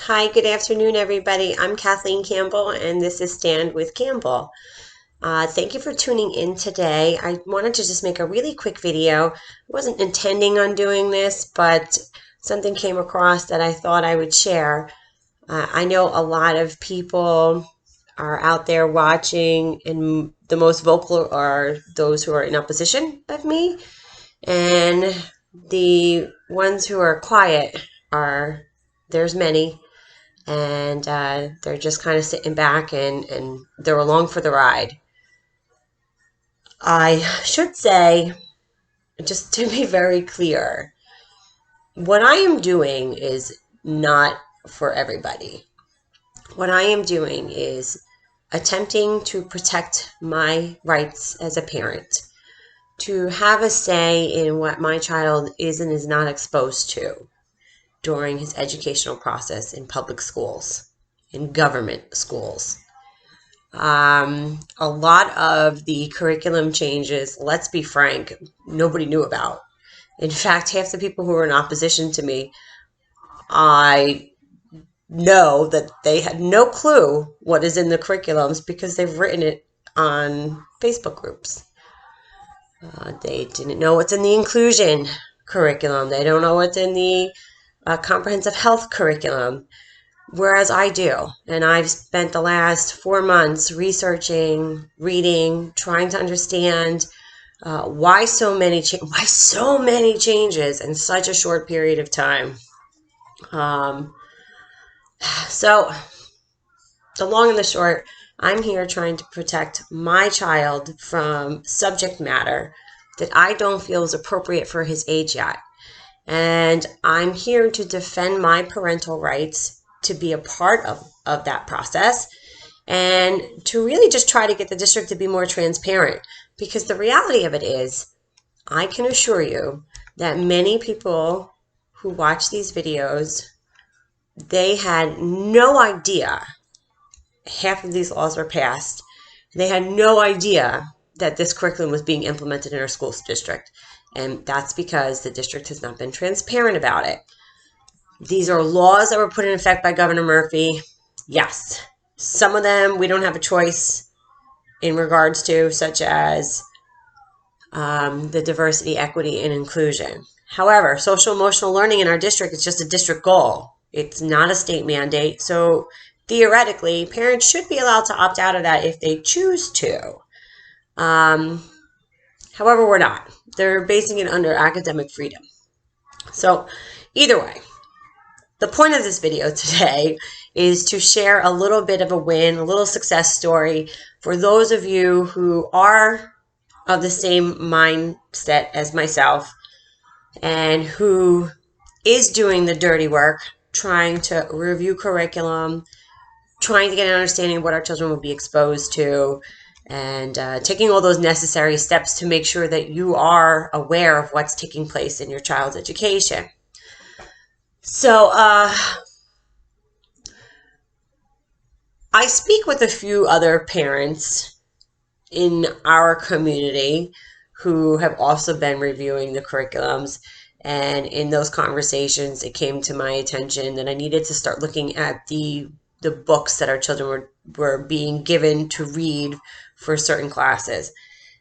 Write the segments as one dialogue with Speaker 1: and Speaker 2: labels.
Speaker 1: Hi, good afternoon, everybody. I'm Kathleen Campbell, and this is Stand with Campbell. Thank you for tuning in today. I wanted to just make a really quick video. I wasn't intending on doing this, but something came across that I thought I would share. I know a lot of people are out there watching, and the most vocal are those who are in opposition of me, and the ones who are quiet there's many, and they're just kind of sitting back and they're along for the ride. I should say, just to be very clear, what I am doing is not for everybody. What I am doing is attempting to protect my rights as a parent, to have a say in what my child is and is not exposed to during his educational process in public schools, in government schools. A lot of the curriculum changes, let's be frank, nobody knew about. In fact, half the people who are in opposition to me, I know that they had no clue what is in the curriculums because they've written it on Facebook groups. They didn't know what's in the inclusion curriculum. They don't know what's in the comprehensive health curriculum, whereas I do. And I've spent the last 4 months researching, reading, trying to understand why so many changes in such a short period of time. So the long and the short, I'm here trying to protect my child from subject matter that I don't feel is appropriate for his age yet. And I'm here to defend my parental rights to be a part of that process, and to really just try to get the district to be more transparent. Because the reality of it is, I can assure you that many people who watch these videos, they had no idea half of these laws were passed. They had no idea that this curriculum was being implemented in our school district. And that's because the district has not been transparent about it. These are laws that were put in effect by Governor Murphy. Yes, some of them we don't have a choice in regards to, such as the diversity, equity, and inclusion. However, social emotional learning in our district is just a district goal. It's not a state mandate. So theoretically, parents should be allowed to opt out of that if they choose to. However, we're not. They're basing it under academic freedom. So either way, the point of this video today is to share a little bit of a win, a little success story for those of you who are of the same mindset as myself and who is doing the dirty work, trying to review curriculum, trying to get an understanding of what our children will be exposed to, and taking all those necessary steps to make sure that you are aware of what's taking place in your child's education. So I speak with a few other parents in our community who have also been reviewing the curriculums. And in those conversations, it came to my attention that I needed to start looking at the books that our children were being given to read for certain classes.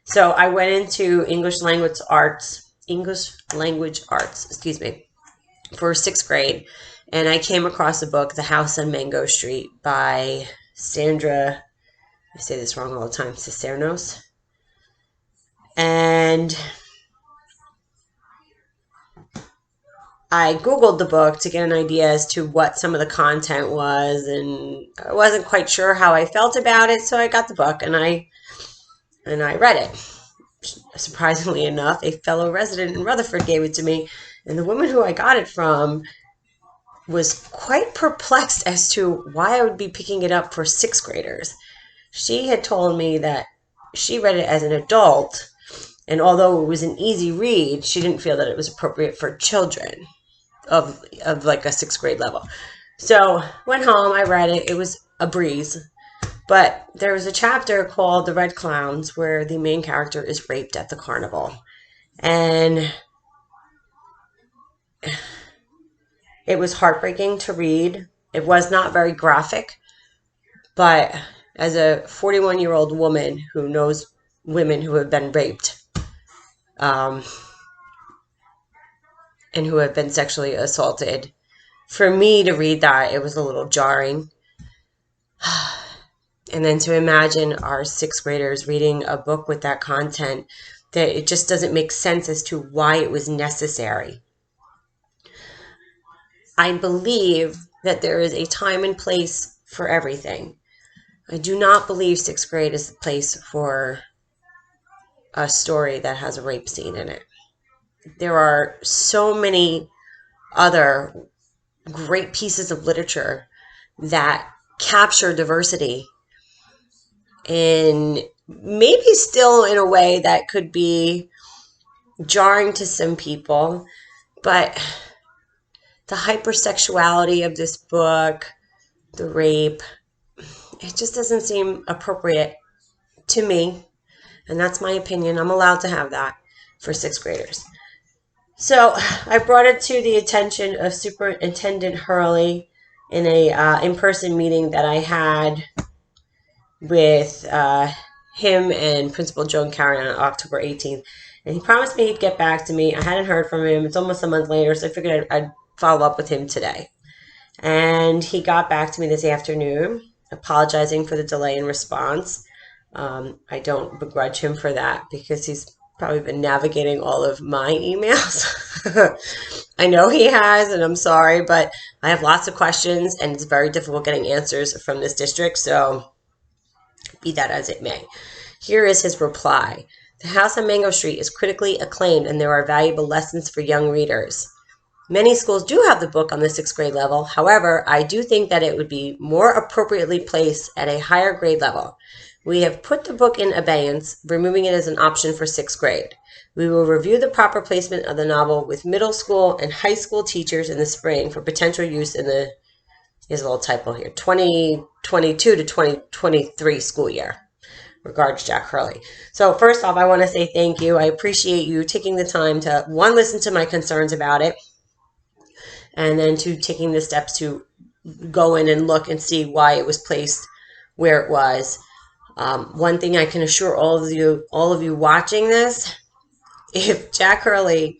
Speaker 1: So I went into English language arts, for 6th grade, and I came across a book, The House on Mango Street by Sandra, I say this wrong all the time, Cisernos. And I Googled the book to get an idea as to what some of the content was, and I wasn't quite sure how I felt about it, so I got the book and I read it. Surprisingly enough, a fellow resident in Rutherford gave it to me, and the woman who I got it from was quite perplexed as to why I would be picking it up for 6th graders. She had told me that she read it as an adult, and although it was an easy read, she didn't feel that it was appropriate for children of like a 6th grade level. So went home, I read it. It was a breeze. But there was a chapter called The Red Clowns where the main character is raped at the carnival. And it was heartbreaking to read. It was not very graphic, but as a 41-year-old woman who knows women who have been raped and who have been sexually assaulted, for me to read that, it was a little jarring. And then to imagine our sixth graders reading a book with that content, that it just doesn't make sense as to why it was necessary. I believe that there is a time and place for everything. I do not believe sixth grade is the place for a story that has a rape scene in it. There are so many other great pieces of literature that capture diversity in maybe still in a way that could be jarring to some people, but the hypersexuality of this book, the rape, it just doesn't seem appropriate to me. And that's my opinion. I'm allowed to have that for sixth graders. So I brought it to the attention of Superintendent Hurley in a in-person meeting that I had with him and Principal Joan Carey on October 18th. And he promised me he'd get back to me. I hadn't heard from him. It's almost a month later, so I figured I'd follow up with him today. And he got back to me this afternoon, apologizing for the delay in response. I don't begrudge him for that because he's probably been navigating all of my emails. I know he has, and I'm sorry, but I have lots of questions, and it's very difficult getting answers from this district, so be that as it may. Here is his reply. The House on Mango Street is critically acclaimed, and there are valuable lessons for young readers. Many schools do have the book on the sixth grade level. However, I do think that it would be more appropriately placed at a higher grade level. We have put the book in abeyance, removing it as an option for sixth grade. We will review the proper placement of the novel with middle school and high school teachers in the spring for potential use in the, here's a little typo here, 2022 to 2023 school year. Regards, Jack Hurley. So first off, I want to say thank you. I appreciate you taking the time to, one, listen to my concerns about it, and then two, taking the steps to go in and look and see why it was placed where it was. One thing I can assure all of you watching this, if Jack Hurley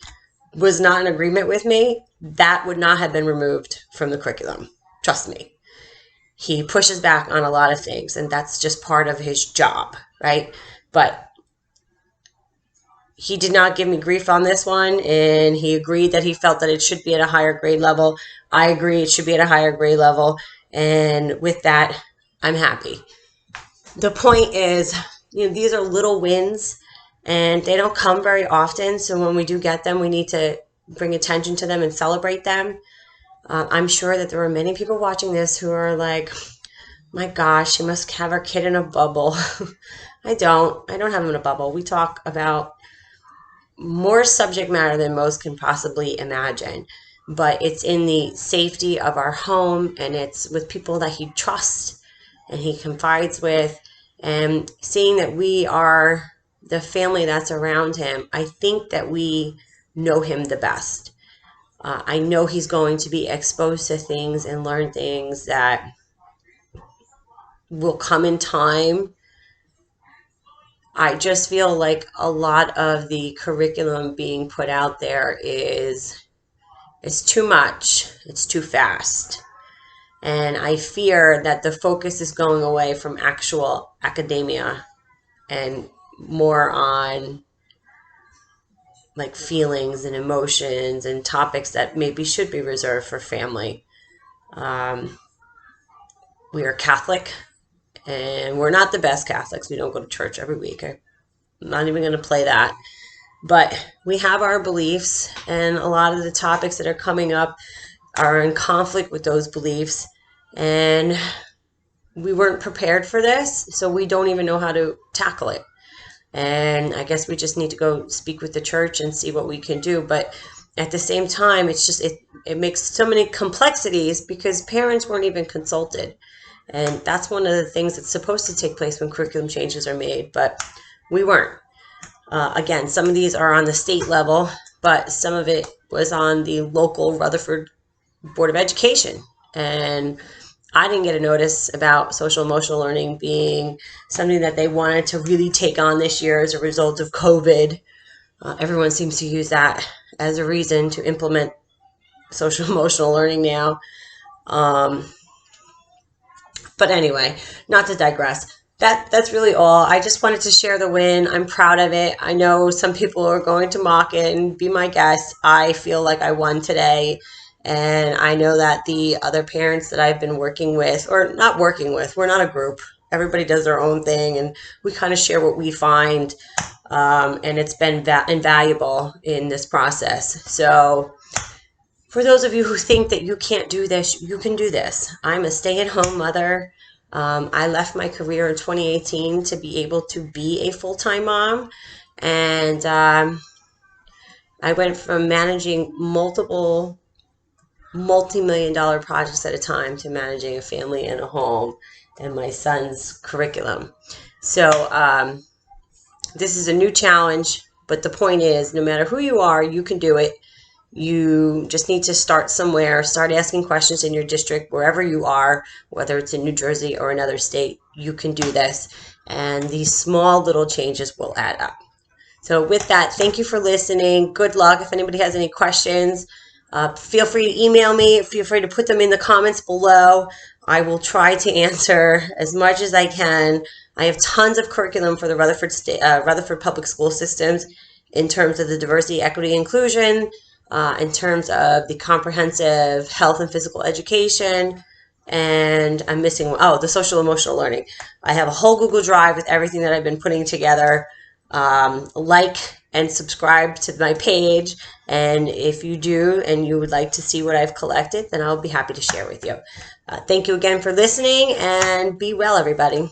Speaker 1: was not in agreement with me, that would not have been removed from the curriculum. Trust me. He pushes back on a lot of things, and that's just part of his job, right? But he did not give me grief on this one, and he agreed that he felt that it should be at a higher grade level. I agree it should be at a higher grade level, and with that, I'm happy. The point is, these are little wins, and they don't come very often, so when we do get them, we need to bring attention to them and celebrate them. I'm sure that there are many people watching this who are like, my gosh, she must have her kid in a bubble. I don't have him in a bubble. We talk about more subject matter than most can possibly imagine, but it's in the safety of our home, and it's with people that he trusts and he confides with, and seeing that we are the family that's around him. I think that we know him the best. I know he's going to be exposed to things and learn things that will come in time. I just feel like a lot of the curriculum being put out there is too much. It's too fast. And I fear that the focus is going away from actual academia and more on like feelings and emotions and topics that maybe should be reserved for family. We are Catholic, and we're not the best Catholics. We don't go to church every week. I'm not even going to play that. But we have our beliefs, and a lot of the topics that are coming up are in conflict with those beliefs. And we weren't prepared for this, so we don't even know how to tackle it. And I guess we just need to go speak with the church and see what we can do. But at the same time, it's just, it makes so many complexities because parents weren't even consulted. And that's one of the things that's supposed to take place when curriculum changes are made, but we weren't. Again, some of these are on the state level, but some of it was on the local Rutherford Board of Education. And I didn't get a notice about social emotional learning being something that they wanted to really take on this year as a result of COVID. Everyone seems to use that as a reason to implement social emotional learning now. But anyway, not to digress. That's really all. I just wanted to share the win. I'm proud of it. I know some people are going to mock it and be my guest. I feel like I won today. And I know that the other parents that I've been working with, or not working with, we're not a group. Everybody does their own thing, and we kind of share what we find. And it's been invaluable in this process. So for those of you who think that you can't do this, you can do this. I'm a stay-at-home mother. I left my career in 2018 to be able to be a full-time mom. And I went from managing multiple multi-million-dollar projects at a time to managing a family and a home and my son's curriculum. So this is a new challenge, but the point is, no matter who you are, you can do it. You just need to start somewhere, start asking questions in your district, wherever you are, whether it's in New Jersey or another state, you can do this. And these small little changes will add up. So with that, thank you for listening. Good luck. If anybody has any questions, feel free to email me. Feel free to put them in the comments below. I will try to answer as much as I can. I have tons of curriculum for the Rutherford Public School systems in terms of the diversity, equity, inclusion, in terms of the comprehensive health and physical education, and I'm missing one. Oh, the social emotional learning. I have a whole Google Drive with everything that I've been putting together. Like and subscribe to my page, and if you do and you would like to see what I've collected, then I'll be happy to share with you. Thank you again for listening, and be well, everybody.